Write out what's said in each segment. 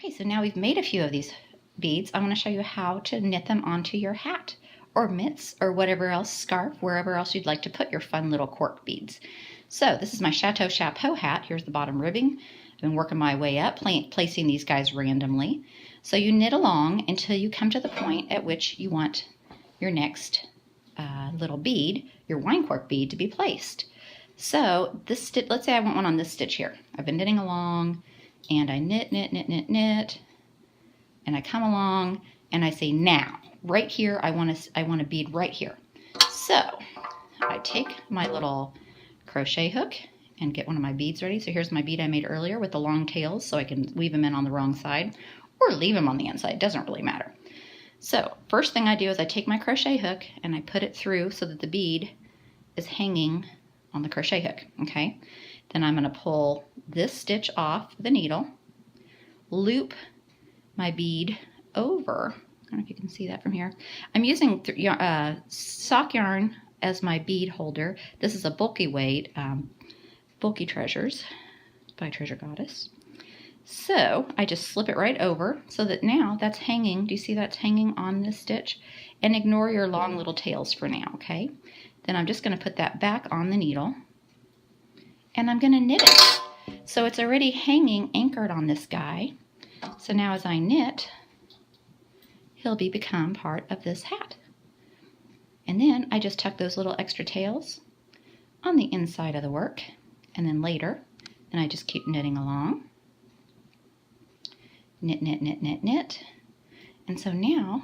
Okay, so now we've made a few of these beads. I want to show you how to knit them onto your hat or mitts or whatever else, scarf, wherever else you'd like to put your fun little cork beads. So this is my Chateau Chapeau hat. Here's the bottom ribbing. I've been working my way up, placing these guys randomly. So you knit along until you come to the point at which you want your next little bead, your wine cork bead, to be placed. So this stitch, let's say I want one on this stitch here. I've been knitting along and I knit, and I come along and I say, now, right here, I want a bead right here. So I take my little crochet hook and get one of my beads ready. So here's my bead I made earlier with the long tails, so I can weave them in on the wrong side or leave them on the inside. It doesn't really matter. So first thing I do is I take my crochet hook and I put it through so that the bead is hanging on the crochet hook, okay? Then I'm going to pull this stitch off the needle, loop my bead over. I don't know if you can see that from here. I'm using sock yarn as my bead holder. This is a bulky weight, Bulky Treasures by Treasure Goddess. So I just slip it right over so that now that's hanging. Do you see that's hanging on this stitch? And ignore your long little tails for now, okay? Then I'm just going to put that back on the needle and I'm going to knit it. So it's already hanging, anchored on this guy. So now as I knit, he'll become part of this hat. And then I just tuck those little extra tails on the inside of the work. And then later, and I just keep knitting along. Knit, knit, knit, knit, knit. And so now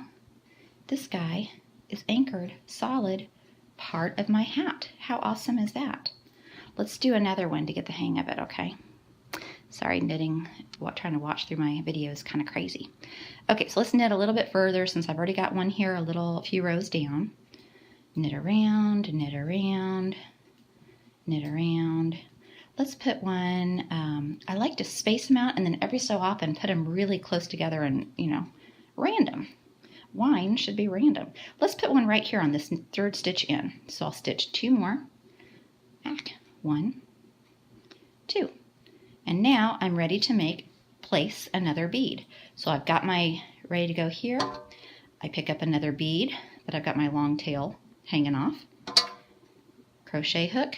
this guy is anchored, solid, part of my hat. How awesome is that? Let's do another one to get the hang of it, okay? Sorry, knitting, trying to watch through my video is kind of crazy. Okay, so let's knit a little bit further since I've already got one here a few rows down. Knit around, knit around, knit around. Let's put one, I like to space them out and then every so often put them really close together and, random. Wine should be random. Let's put one right here on this third stitch in. So I'll stitch two more, back, 1, 2. And now I'm ready to place another bead. So I've got my ready to go here. I pick up another bead that I've got my long tail hanging off. Crochet hook.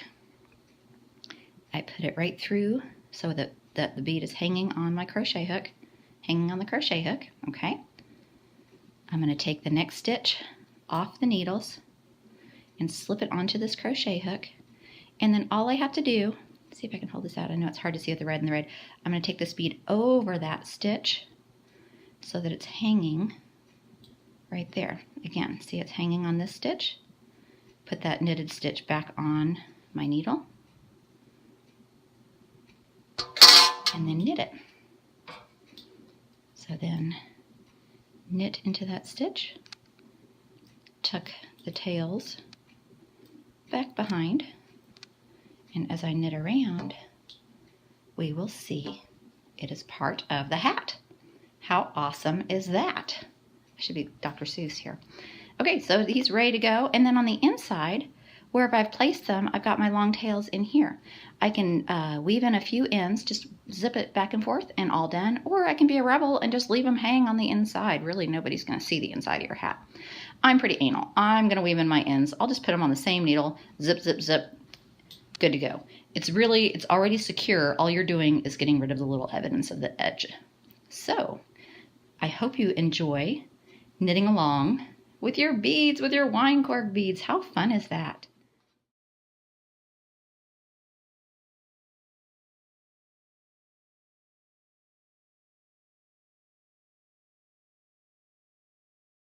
I put it right through so that the bead is hanging on my crochet hook, hanging on the crochet hook, okay? I'm going to take the next stitch off the needles and slip it onto this crochet hook. And then all I have to do, see if I can hold this out. I know it's hard to see with the red and the red. I'm going to take this bead over that stitch so that it's hanging right there. Again, see it's hanging on this stitch. Put that knitted stitch back on my needle. And then knit it. So then knit into that stitch, tuck the tails back behind, and as I knit around, we will see it is part of the hat. How awesome is that? I should be Dr. Seuss here. Okay, so he's ready to go, and then on the inside, wherever I've placed them, I've got my long tails in here. I can weave in a few ends, just zip it back and forth and all done. Or I can be a rebel and just leave them hang on the inside. Really, nobody's going to see the inside of your hat. I'm pretty anal. I'm going to weave in my ends. I'll just put them on the same needle, zip, zip, zip, good to go. It's already secure. All you're doing is getting rid of the little evidence of the edge. So, I hope you enjoy knitting along with your beads, with your wine cork beads. How fun is that?